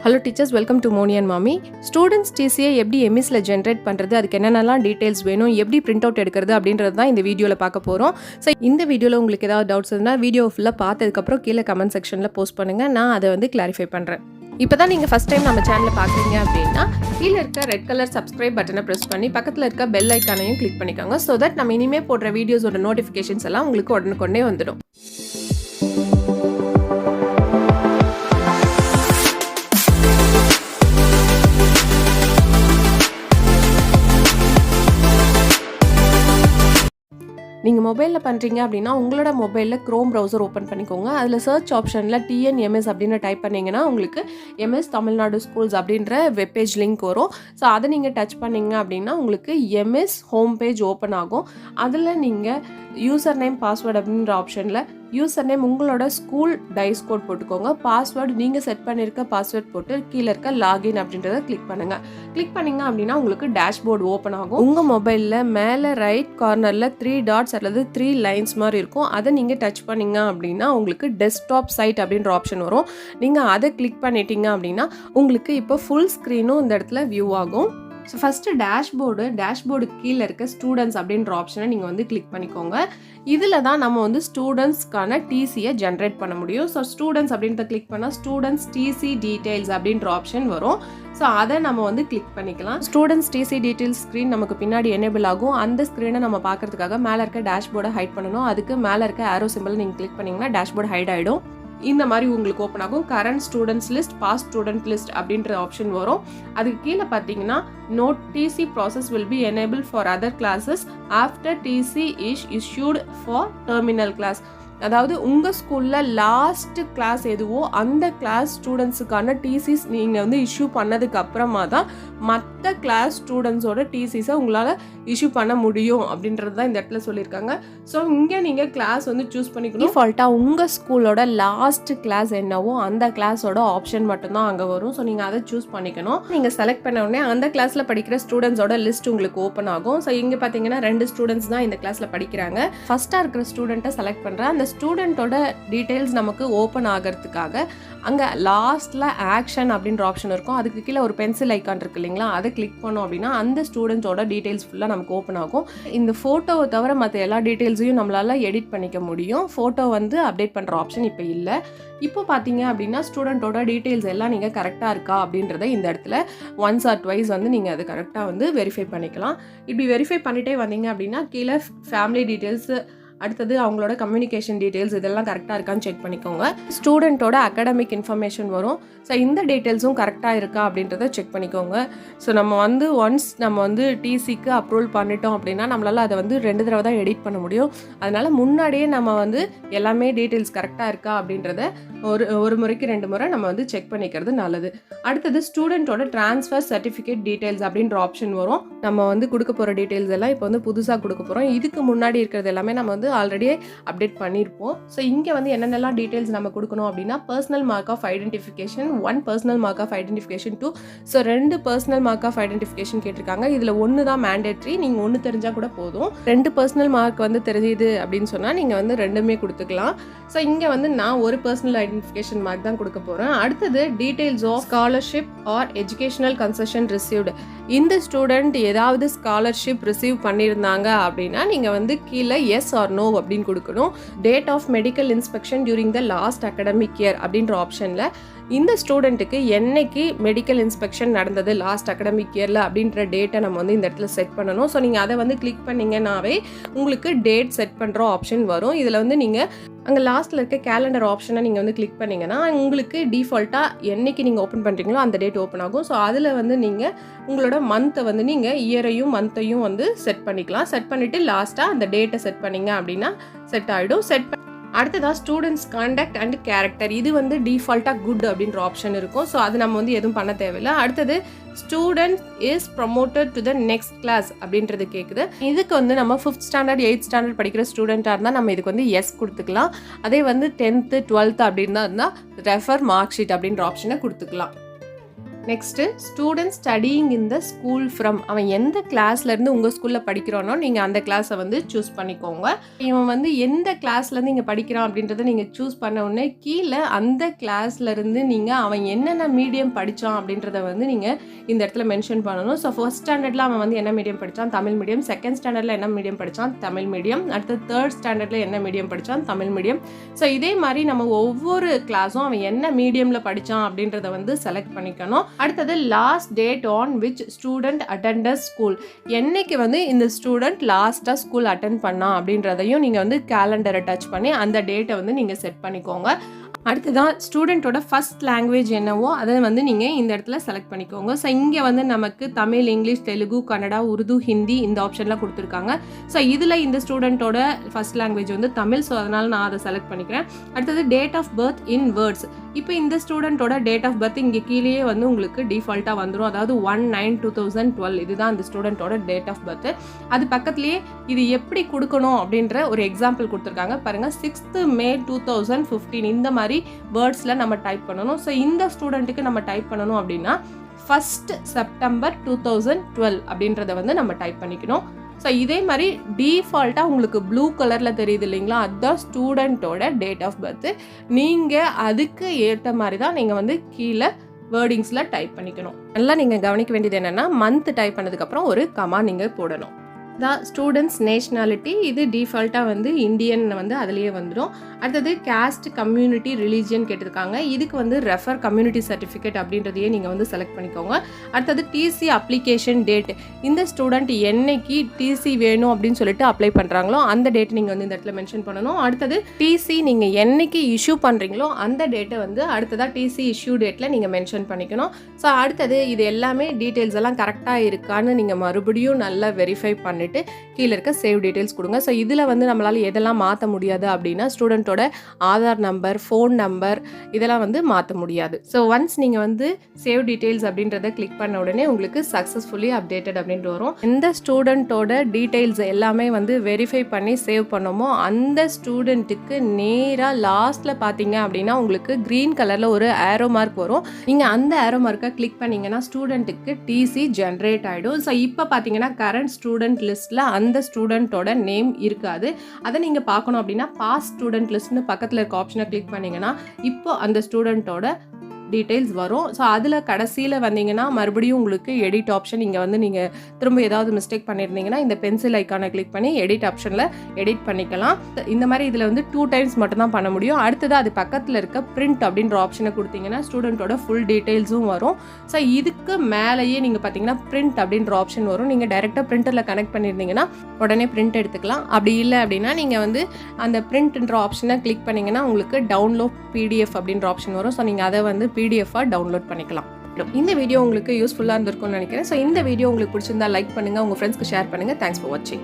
Hello teachers, welcome to Moni and Mommy. Students TCA எப்படி EMIS ல generate பண்றது, அதுக்கு என்னென்னலாம் டீடைல்ஸ் வேணும், எப்படி பிரிண்ட் அவுட் எடுக்கிறது அப்படின்றது தான் இந்த வீடியோல பார்க்க போறோம். ஸோ இந்த வீடியோல உங்களுக்கு ஏதாவது டவுட்ஸ் இருந்தா வீடியோ ஃபுல்லா பார்த்ததுக்கு அப்புறம் கீழே கமெண்ட் செக்ஷன்ல போஸ்ட் பண்ணுங்க. நான் அதை வந்து கிளாரிஃபை பண்றேன். இப்போதான் நீங்கள் ஃபஸ்ட் டைம் நம்ம சேனலை பார்க்குறீங்க அப்படின்னா கீழே இருக்க ரெட் கலர் சப்ஸ்கிரைப் பட்டனை ப்ரெஸ் பண்ணி பக்கத்தில் இருக்க பெல் ஐக்கானையும் கிளிக் பண்ணிக்கோங்க. ஸோ தட் நம்ம இனிமேல் போடுற வீடியோஸோட நோட்டிஃபிகேஷன்ஸ் எல்லாம் உங்களுக்கு உடனுக்குடனே வந்துடும். நீங்கள் மொபைலில் பண்ணுறீங்க அப்படின்னா உங்களோட மொபைலில் க்ரோம் ப்ரௌசர் ஓப்பன் பண்ணிக்கோங்க. அதில் சர்ச் ஆப்ஷனில் tnemis அப்படின்னு டைப் பண்ணிங்கன்னா உங்களுக்கு எம்எஸ் தமிழ்நாடு ஸ்கூல்ஸ் அப்படின்ற வெப்பேஜ் லிங்க் வரும். ஸோ அதை நீங்கள் டச் பண்ணிங்க அப்படின்னா உங்களுக்கு எம்எஸ் ஹோம் பேஜ் ஓப்பன் ஆகும். அதில் நீங்கள் யூசர் நேம் பாஸ்வேர்டு அப்படின்ற ஆப்ஷனில் யூசர் நேம் உங்களோட ஸ்கூல் டைஸ் கோட் போட்டுக்கோங்க. பாஸ்வேர்டு நீங்கள் செட் பண்ணியிருக்க பாஸ்வேர்ட் போட்டு கீழே இருக்க லாகின் அப்படின்றத கிளிக் பண்ணுங்கள். கிளிக் பண்ணிங்க அப்படின்னா உங்களுக்கு டேஷ்போர்டு ஓப்பன் ஆகும். உங்கள் மொபைலில் மேலே ரைட் கார்னரில் 3 டாட்ஸ் அல்லது 3 லைன்ஸ் மாதிரி இருக்கும். அதை நீங்கள் டச் பண்ணிங்க அப்படின்னா உங்களுக்கு டெஸ்க்டாப் சைட் அப்படின்ற ஆப்ஷன் வரும். நீங்கள் அதை கிளிக் பண்ணிட்டீங்க அப்படின்னா உங்களுக்கு இப்போ ஃபுல் ஸ்க்ரீனும் இந்த இடத்துல வியூ ஆகும். ஸோ ஃபஸ்ட்டு டேஷ்போர்டு கீழே இருக்க ஸ்டூடெண்ட்ஸ் அப்படின்ற ஆப்ஷனை நீங்கள் வந்து கிளிக் பண்ணிக்கோங்க. இதில் தான் நம்ம வந்து ஸ்டூடெண்ட்ஸ்க்கான டிசியை ஜென்ரேட் பண்ண முடியும். ஸோ ஸ்டூடெண்ட்ஸ் அப்படின்றத கிளிக் பண்ணால் ஸ்டூடெண்ட்ஸ் டிசி டீடைல்ஸ் அப்படின்ற ஆப்ஷன் வரும். ஸோ அதை நம்ம வந்து கிளிக் பண்ணிக்கலாம். ஸ்டூடெண்ட்ஸ் டிசி டீடைல்ஸ் ஸ்க்ரீன் நமக்கு பின்னாடி எனேபிள் ஆகும். அந்த ஸ்க்ரீனை நம்ம பார்க்கறதுக்காக மேலே இருக்க டேஷ்போர்டை ஹைட் பண்ணணும். அதுக்கு மேலே இருக்க ஆரோ சிம்பிள் நீங்கள் கிளிக் பண்ணிங்கன்னா டேஷ்போர்டு ஹைட் ஆகிடும். இந்த மாதிரி உங்களுக்கு ஓப்பன் ஆகும். Current students list, past student list அப்படின்ற ஆப்ஷன் வரும். அதுக்கு கீழே பார்த்தீங்கன்னா note TC process will be enable for other classes after TC is issued for terminal class. அதாவது உங்கள் ஸ்கூலில் லாஸ்ட் கிளாஸ் எதுவோ அந்த கிளாஸ் ஸ்டூடெண்ட்ஸுக்கான டிசிஸ் நீங்கள் வந்து இஷ்யூ பண்ணதுக்கு அப்புறமா தான் மற்ற கிளாஸ் ஸ்டூடெண்ட்ஸோட டிசிஸை உங்களால் இஷ்யூ பண்ண முடியும் அப்படின்றது தான் இந்த இடத்துல சொல்லியிருக்காங்க. ஸோ இங்கே நீங்கள் கிளாஸ் வந்து சூஸ் பண்ணிக்கணும். டிஃபால்ட்டாக உங்கள் ஸ்கூலோட லாஸ்ட் கிளாஸ் என்னவோ அந்த கிளாஸோட ஆப்ஷன் மட்டும்தான் அங்கே வரும். ஸோ நீங்கள் அதை சூஸ் பண்ணிக்கணும். நீங்கள் செலக்ட் பண்ண உடனே அந்த கிளாஸில் படிக்கிற ஸ்டூடெண்ட்ஸோட லிஸ்ட் உங்களுக்கு ஓப்பன் ஆகும். ஸோ இங்கே பார்த்தீங்கன்னா 2 ஸ்டூடெண்ட்ஸ் தான் இந்த கிளாஸில் படிக்கிறாங்க. ஃபஸ்ட்டாக இருக்கிற ஸ்டூடெண்ட்டை செலக்ட் பண்ணுறேன். அந்த ஸ்டூடெண்ட்டோட டீட்டெயில்ஸ் நமக்கு ஓப்பன் ஆகிறதுக்காக அங்கே லாஸ்ட்டில் ஆக்ஷன் அப்படின்ற ஆப்ஷன் இருக்கும். அதுக்கு கீழே ஒரு பென்சில் ஐக்கான் இருக்கு இல்லைங்களா, அதை கிளிக் பண்ணோம் அப்படின்னா அந்த ஸ்டூடெண்ட்ஸோட டீட்டெயில்ஸ் ஃபுல்லாக நமக்கு ஓப்பன் ஆகும். இந்த ஃபோட்டோவை தவிர மற்ற எல்லா டீட்டெயில்ஸையும் நம்மளால் எடிட் பண்ணிக்க முடியும். ஃபோட்டோ வந்து அப்டேட் பண்ணுற ஆப்ஷன் இப்போ இல்லை. இப்போ பார்த்தீங்க அப்படின்னா ஸ்டூடெண்ட்டோட டீட்டெயில்ஸ் எல்லாம் நீங்கள் கரெக்டாக இருக்கா அப்படின்றத இந்த இடத்துல ஒன்ஸ் ஆர் ட்வைஸ் வந்து நீங்கள் அது கரெக்டாக வந்து வெரிஃபை பண்ணிக்கலாம். இப்படி வெரிஃபை பண்ணிகிட்டே வந்தீங்க அப்படின்னா கீழே ஃபேமிலி டீட்டெயில்ஸ், அடுத்தது அவங்களோட கம்யூனிகேஷன் டீட்டெயில்ஸ் இதெல்லாம் கரெக்டாக இருக்கான்னு செக் பண்ணிக்கோங்க. ஸ்டூடெண்ட்டோட அகாடமிக் இன்ஃபர்மேஷன் வரும். ஸோ இந்த டீட்டெயில்ஸும் கரெக்டாக இருக்கா அப்படின்றத செக் பண்ணிக்கோங்க. ஸோ நம்ம வந்து ஒன்ஸ் நம்ம வந்து டிசிக்கு அப்ரூவல் பண்ணிட்டோம் அப்படின்னா நம்மளால் அதை வந்து 2 தடவை தான் எடிட் பண்ண முடியும். அதனால் முன்னாடியே நம்ம வந்து எல்லாமே டீட்டெயில்ஸ் கரெக்டாக இருக்கா அப்படின்றத ஒரு முறைக்கு 2 முறை நம்ம வந்து செக் பண்ணிக்கிறது நல்லது. அடுத்தது ஸ்டூடெண்ட்டோட ட்ரான்ஸ்ஃபர் சர்டிஃபிகேட் டீட்டெயில்ஸ் அப்படின்ற ஆப்ஷன் வரும். நம்ம வந்து கொடுக்க போகிற டீட்டெயில்ஸ் எல்லாம் இப்போ வந்து புதுசாக கொடுக்க போகிறோம். இதுக்கு முன்னாடி இருக்கிறது எல்லாமே நம்ம வந்து ஆல்ரெடியே அப்டேட் பண்ணியிருப்போம். ஸோ இங்கே வந்து என்னென்னலாம் டீட்டெயில்ஸ் நம்ம கொடுக்கணும் அப்படின்னா personal mark of identification 1, personal mark of identification 2. So 2 personal mark of identification கேட்டிருக்காங்க. இதில் 1 தான் மேண்டேட்ரி. நீங்கள் 1 தெரிஞ்சால் கூட போதும். 2 பர்சனல் மார்க் வந்து தெரியுது அப்படின்னு சொன்னால் நீங்கள் வந்து 2மே கொடுத்துக்கலாம். ஸோ இங்கே வந்து நான் ஒரு பர்சனல் ஐடென்டிஃபிகேஷன் மார்க் தான் கொடுக்க போகிறேன். அடுத்தது details of scholarship or educational concession received. இந்த ஸ்டூடெண்ட் ஏதாவது ஸ்காலர்ஷிப் ரிசீவ் பண்ணியிருந்தாங்க அப்படின்னா நீங்கள் வந்து கீழே எஸ் ஆர் நோ அப்படின்னு கொடுக்கணும். Date of medical inspection during the last academic year அப்படின்ற ஆப்ஷனில் இந்த ஸ்டூடெண்ட்டுக்கு என்னைக்கு மெடிக்கல் இன்ஸ்பெக்ஷன் நடந்தது லாஸ்ட் அகாடமிக் இயரில் அப்படின்ற டேட்டை நம்ம வந்து இந்த இடத்துல செட் பண்ணணும். ஸோ நீங்கள் அதை வந்து கிளிக் பண்ணிங்கன்னாவே உங்களுக்கு டேட் செட் பண்ணுற ஆப்ஷன் வரும். இதில் வந்து நீங்கள் அங்கே லாஸ்ட்டில் இருக்க கேலண்டர் ஆப்ஷனை நீங்கள் வந்து கிளிக் பண்ணிங்கன்னா உங்களுக்கு டிஃபால்ட்டாக என்னைக்கு நீங்கள் ஓப்பன் பண்ணுறீங்களோ அந்த டேட் ஓப்பன் ஆகும். ஸோ அதில் வந்து நீங்கள் உங்களோட மந்த்தை வந்து நீங்கள் இயரையும் மந்த்தையும் வந்து செட் பண்ணிக்கலாம். செட் பண்ணிவிட்டு லாஸ்ட்டாக அந்த டேட்டை செட் பண்ணிங்க அப்படின்னா செட் ஆகிடும். அடுத்ததாக ஸ்டூடெண்ட்ஸ் கான்டாக்ட் அண்ட் கேரக்டர். இது வந்து டிஃபால்ட்டாக குட் அப்படின்ற ஆப்ஷன் இருக்கும். ஸோ அது நம்ம வந்து எதுவும் பண்ண தேவையில்லை. அடுத்தது student is promoted to the next class அப்படின்றது கேட்குது. இதுக்கு வந்து நம்ம 5th ஸ்டாண்டர்ட் 8th ஸ்டாண்டர்ட் படிக்கிற ஸ்டூடெண்ட்டாக இருந்தால் நம்ம இதுக்கு வந்து எஸ் கொடுத்துக்கலாம். அதே வந்து 10th 12th அப்படின்னு தான் இருந்தால் ரெஃபர் மார்க் ஷீட் அப்படின்ற ஆப்ஷனை கொடுத்துக்கலாம். Next student studying in the school from, அவன் எந்த கிளாஸ்லேருந்து உங்கள் ஸ்கூலில் படிக்கிறானோ நீங்கள் அந்த கிளாஸை வந்து சூஸ் பண்ணிக்கோங்க. இவன் வந்து எந்த கிளாஸ்லேருந்து இங்கே படிக்கிறான் அப்படின்றத நீங்கள் சூஸ் பண்ண உடனே கீழே அந்த கிளாஸ்லேருந்து நீங்கள் அவன் என்னென்ன மீடியம் படித்தான் அப்படின்றத வந்து நீங்கள் இந்த இடத்துல மென்ஷன் பண்ணணும். ஸோ ஃபர்ஸ்ட் ஸ்டாண்டர்டில் அவன் வந்து என்ன மீடியம் படித்தான், தமிழ் மீடியம். செகண்ட் ஸ்டாண்டர்டில் என்ன மீடியம் படித்தான், தமிழ் மீடியம். அடுத்து தேர்ட் ஸ்டாண்டர்டில் என்ன மீடியம் படித்தான், தமிழ் மீடியம். ஸோ இதே மாதிரி நம்ம ஒவ்வொரு கிளாஸும் அவன் என்ன மீடியமில் படித்தான் அப்படின்றத வந்து செலக்ட் பண்ணிக்கணும். அடுத்தது last date on which student attends school, என்னைக்கு வந்து இந்த ஸ்டூடெண்ட் லாஸ்ட்டாக ஸ்கூல் அட்டென்ட் பண்ணான் அப்படின்றதையும் நீங்கள் வந்து கேலண்டரை டச் பண்ணி அந்த டேட்டை வந்து நீங்கள் செட் பண்ணிக்கோங்க. அடுத்ததான் ஸ்டூடெண்ட்டோட ஃபஸ்ட் லாங்குவேஜ் என்னவோ அதை வந்து நீங்கள் இந்த இடத்துல செலக்ட் பண்ணிக்கோங்க. ஸோ இங்கே வந்து நமக்கு தமிழ், இங்கிலீஷ், தெலுங்கு, கன்னடா, உருது, ஹிந்தி இந்த ஆப்ஷன்லாம் கொடுத்துருக்காங்க. ஸோ இதில் இந்த ஸ்டூடெண்ட்டோட ஃபஸ்ட் லாங்குவேஜ் வந்து தமிழ். ஸோ அதனால் நான் அதை செலக்ட் பண்ணிக்கிறேன். அடுத்தது date of birth in words, இப்போ இந்த ஸ்டூடெண்ட்டோட டேட் ஆஃப் பர்த் இங்கே கீழேயே வந்து உங்களுக்கு டிஃபால்ட்டாக வந்துடும். அதாவது 1/9/2012 இதுதான் இந்த ஸ்டூடெண்ட்டோட டேட் ஆஃப் பர்த். அது பக்கத்துலேயே இது எப்படி கொடுக்கணும் அப்படின்ற ஒரு எக்ஸாம்பிள் கொடுத்துருக்காங்க பாருங்கள். 6th May 2015 இந்த மாதிரி வேர்ட்ஸில் நம்ம டைப் பண்ணணும். ஸோ இந்த ஸ்டூடெண்ட்டுக்கு நம்ம டைப் பண்ணணும் அப்படின்னா 1st September 2012 அப்படின்றத வந்து நம்ம டைப் பண்ணிக்கணும். ஸோ இதே மாதிரி டிஃபால்ட்டாக உங்களுக்கு ப்ளூ கலரில் தெரியுது இல்லைங்களா, அதுதான் ஸ்டூடெண்ட்டோட டேட் ஆஃப் பர்த். நீங்கள் அதுக்கு ஏற்ற மாதிரி தான் நீங்கள் வந்து கீழே வேர்டிங்ஸில் டைப் பண்ணிக்கணும். நல்லா நீங்கள் கவனிக்க வேண்டியது என்னென்னா, மந்த் டைப் பண்ணதுக்கப்புறம் ஒரு கமா நீங்கள் போடணும். தான் ஸ்டூடெண்ட்ஸ் நேஷ்னாலிட்டி, இது டிஃபால்ட்டாக வந்து இந்தியன் வந்து அதுலேயே வந்துடும். அடுத்தது கேஸ்ட், கம்யூனிட்டி, ரிலீஜியன் கேட்டிருக்காங்க. இதுக்கு வந்து ரெஃபர் கம்யூனிட்டி சர்டிஃபிகேட் அப்படின்றதையே நீங்கள் வந்து செலக்ட் பண்ணிக்கோங்க. அடுத்தது டிசி அப்ளிகேஷன் டேட், இந்த ஸ்டூடெண்ட் என்னைக்கு டிசி வேணும் அப்படின்னு சொல்லிட்டு அப்ளை பண்ணுறாங்களோ அந்த டேட் நீங்கள் வந்து இந்த இடத்துல மென்ஷன் பண்ணணும். அடுத்தது டிசி நீங்கள் என்னைக்கு இஷ்யூ பண்ணுறீங்களோ அந்த டேட்டை வந்து அடுத்ததாக டிசி இஷ்யூ டேட்டில் நீங்கள் மென்ஷன் பண்ணிக்கணும். ஸோ அடுத்தது இது எல்லாமே டீட்டெயில்ஸ் எல்லாம் கரெக்டாக இருக்கான்னு நீங்கள் மறுபடியும் நல்லா வெரிஃபை பண்ணிவிட்டு கீழே இருக்க சேவ் டீட்டெயில்ஸ் கொடுங்க. ஸோ இதில் வந்து நம்மளால் எதெல்லாம் மாற்ற முடியாது அப்படின்னா ஸ்டூடெண்ட்டோட ஆதார் நம்பர், ஃபோன் நம்பர் இதெல்லாம் வந்து மாற்ற முடியாது. ஸோ ஒன்ஸ் நீங்கள் வந்து சேவ் டீட்டெயில்ஸ் அப்படின்றத கிளிக் பண்ண உடனே உங்களுக்கு சக்ஸஸ்ஃபுல்லி அப்டேட்டட் அப்படின்ட்டு வரும். எந்த ஸ்டூடெண்ட்டோட டீட்டெயில்ஸ் எல்லாமே வந்து வெரிஃபை பண்ணி சேவ் பண்ணோமோ அந்த ஸ்டூடெண்ட்டுக்கு நேராக லாஸ்ட்டில் பார்த்தீங்க அப்படின்னா உங்களுக்கு க்ரீன் கலரில் ஒரு ஆரோ மார்க் வரும். நீங்கள் அந்த ஆரோ மார்க்கை கிளிக் பண்ணிங்கன்னா ஸ்டூடெண்ட்டுக்கு டிசி ஜென்ரேட் ஆகிடும். ஸோ இப்போ பார்த்தீங்கன்னா கரண்ட் ஸ்டூடெண்ட் லிஸ்ட்டில் அந்த ஸ்டூடெண்ட்டோட நேம் இருக்காது. அதை நீங்கள் பார்க்கணும் அப்படின்னா பாஸ்ட் ஸ்டூடெண்ட் லிஸ்ட்னு பக்கத்தில் இருக்க ஆப்ஷனை கிளிக் பண்ணிங்கன்னா இப்போ அந்த ஸ்டூடெண்ட்டோட டீட்டெயில்ஸ் வரும். ஸோ அதில் கடைசியில் வந்தீங்கன்னா மறுபடியும் உங்களுக்கு எடிட் ஆப்ஷன், இங்கே வந்து நீங்கள் திரும்ப ஏதாவது மிஸ்டேக் பண்ணியிருந்தீங்கன்னா இந்த பென்சில் ஐக்கானை கிளிக் பண்ணி எடிட் ஆப்ஷனில் எடிட் பண்ணிக்கலாம். இந்த மாதிரி இதில் வந்து 2 times மட்டும் தான் பண்ண முடியும். அடுத்தது அது பக்கத்தில் இருக்க பிரிண்ட் அப்படின்ற ஆப்ஷனை கொடுத்தீங்கன்னா ஸ்டூடெண்ட்டோட ஃபுல் டீட்டெயில்ஸும் வரும். ஸோ இதுக்கு மேலேயே நீங்கள் பார்த்தீங்கன்னா பிரிண்ட் அப்படின்ற ஆப்ஷன் வரும். நீங்கள் டைரெக்டாக பிரிண்டரில் கனெக்ட் பண்ணியிருந்தீங்கன்னா உடனே பிரிண்ட் எடுத்துக்கலாம். அப்படி இல்லை அப்படின்னா நீங்கள் வந்து அந்த பிரிண்ட்ன்ற ஆப்ஷனை கிளிக் பண்ணிங்கன்னா உங்களுக்கு டவுன்லோட் பிடிஎஃப் அப்படின்ற ஆப்ஷன் வரும். ஸோ நீங்கள் அதை வந்து பிடிஎஃபாக டவுன்லோட் பண்ணிக்கலாம். இந்த வீடியோ உங்களுக்கு யூஸ்ஃபுல்லாக இருந்திருக்கும்னு நினைக்கிறேன். ஸோ இந்த வீடியோ உங்களுக்கு பிடிச்சிருந்தா லைக் பண்ணுங்கள், உங்கள் ஃப்ரெண்ட்ஸ்க்கு ஷேர் பண்ணுங்கள். தேங்க்ஸ் ஃபார் வாட்சிங்.